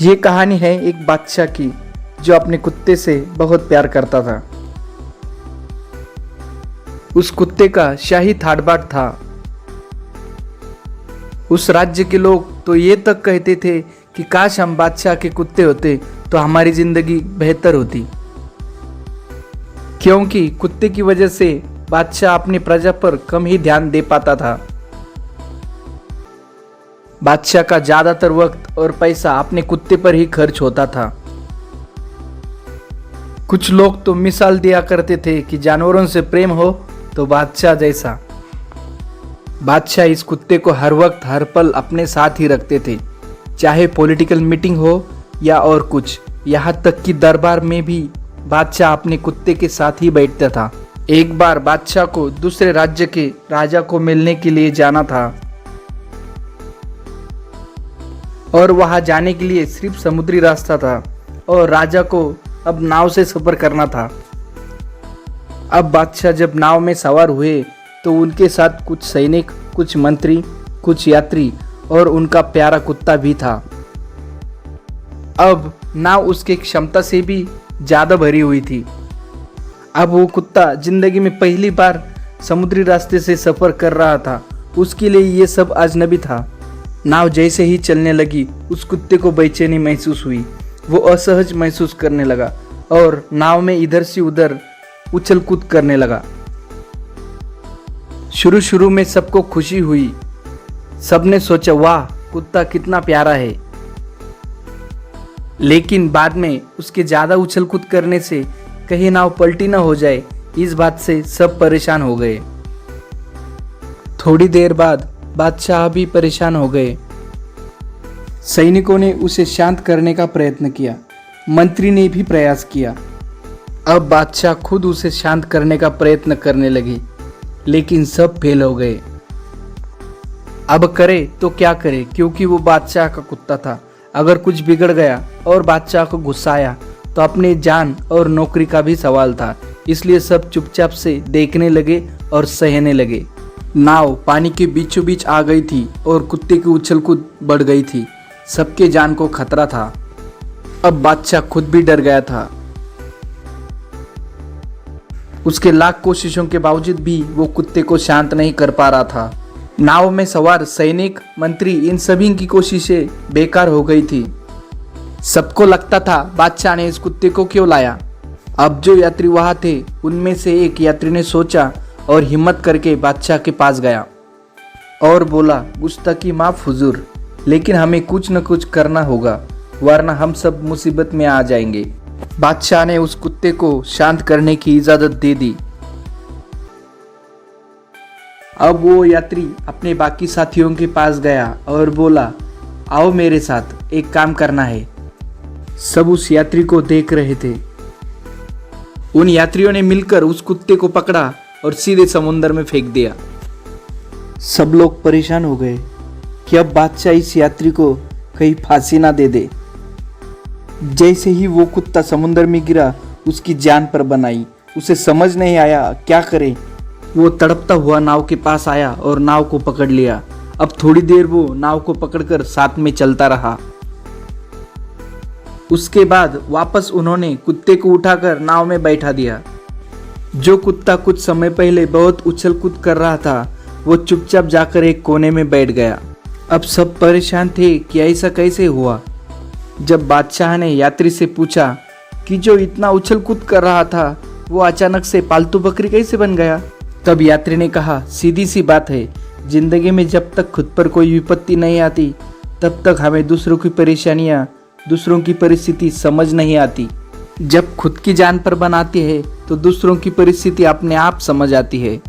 ये कहानी है एक बादशाह की जो अपने कुत्ते से बहुत प्यार करता था। उस कुत्ते का शाही ठाट-बाट था। उस राज्य के लोग तो ये तक कहते थे कि काश हम बादशाह के कुत्ते होते तो हमारी जिंदगी बेहतर होती, क्योंकि कुत्ते की वजह से बादशाह अपनी प्रजा पर कम ही ध्यान दे पाता था। बादशाह का ज्यादातर वक्त और पैसा अपने कुत्ते पर ही खर्च होता था। कुछ लोग तो मिसाल दिया करते थे कि जानवरों से प्रेम हो तो बादशाह जैसा। बादशाह इस कुत्ते को हर वक्त हर पल अपने साथ ही रखते थे, चाहे पॉलिटिकल मीटिंग हो या और कुछ। यहाँ तक कि दरबार में भी बादशाह अपने कुत्ते के साथ ही बैठता था। एक बार बादशाह को दूसरे राज्य के राजा को मिलने के लिए जाना था और वहां जाने के लिए सिर्फ समुद्री रास्ता था और राजा को अब नाव से सफर करना था। अब बादशाह जब नाव में सवार हुए तो उनके साथ कुछ सैनिक, कुछ मंत्री, कुछ यात्री और उनका प्यारा कुत्ता भी था। अब नाव उसकी क्षमता से भी ज्यादा भरी हुई थी। अब वो कुत्ता जिंदगी में पहली बार समुद्री रास्ते से सफर कर रहा था। उसके लिए ये सब अजनबी था। नाव जैसे ही चलने लगी उस कुत्ते को बेचैनी महसूस हुई। वो असहज महसूस करने लगा और नाव में इधर से उधर उछल कूद करने लगा। शुरू में सबको खुशी हुई। सबने सोचा वाह कुत्ता कितना प्यारा है, लेकिन बाद में उसके ज्यादा उछल कूद करने से कहीं नाव पलटी न हो जाए, इस बात से सब परेशान हो गए। थोड़ी देर बाद बादशाह भी परेशान हो गए। सैनिकों ने उसे शांत करने का प्रयत्न किया, मंत्री ने भी प्रयास किया। अब बादशाह खुद उसे शांत करने का प्रयत्न करने लगे, लेकिन सब फेल हो गए। अब करे तो क्या करे, क्योंकि वो बादशाह का कुत्ता था। अगर कुछ बिगड़ गया और बादशाह को गुस्सा आया तो अपनी जान और नौकरी का भी सवाल था। इसलिए सब चुपचाप से देखने लगे और सहने लगे। नाव पानी के बीचों बीच आ गई थी और कुत्ते की उछल कूद बढ़ गई थी। सबके जान को खतरा था। अब बादशाह खुद भी डर गया था। उसके लाख कोशिशों के बावजूद भी वो कुत्ते को शांत नहीं कर पा रहा था। नाव में सवार सैनिक, मंत्री, इन सभी की कोशिशें बेकार हो गई थी। सबको लगता था बादशाह ने इस कुत्ते को क्यों लाया। अब जो यात्री वहां थे उनमें से एक यात्री ने सोचा और हिम्मत करके बादशाह के पास गया और बोला, गुस्ताखी माफ हुजूर, लेकिन हमें कुछ न कुछ करना होगा वरना हम सब मुसीबत में आ जाएंगे। बादशाह ने उस कुत्ते को शांत करने की इजाजत दे दी। अब वो यात्री अपने बाकी साथियों के पास गया और बोला, आओ मेरे साथ, एक काम करना है। सब उस यात्री को देख रहे थे। उन यात्रियों ने मिलकर उस कुत्ते को पकड़ा और सीधे समुद्र में फेंक दिया। सब लोग परेशान हो गए कि अब बादशाह इस यात्री को कहीं फांसी ना दे दे। जैसे ही वो कुत्ता समुद्र में गिरा उसकी जान पर बनाई। उसे समझ नहीं आया क्या करे। वो तड़पता हुआ नाव के पास आया और नाव को पकड़ लिया। अब थोड़ी देर वो नाव को पकड़कर साथ में चलता रहा। उसके बाद वापस उन्होंने कुत्ते को उठाकर नाव में बैठा दिया। जो कुत्ता कुछ समय पहले बहुत उछल कूद कर रहा था वो चुपचाप जाकर एक कोने में बैठ गया। अब सब परेशान थे कि ऐसा कैसे हुआ। जब बादशाह ने यात्री से पूछा कि जो इतना उछल कूद कर रहा था वो अचानक से पालतू बकरी कैसे बन गया, तब यात्री ने कहा, सीधी सी बात है, जिंदगी में जब तक खुद पर कोई विपत्ति नहीं आती तब तक हमें दूसरों की परेशानियां, दूसरों की परिस्थिति समझ नहीं आती। जब खुद की जान पर बनाती है तो दूसरों की परिस्थिति अपने आप समझ आती है।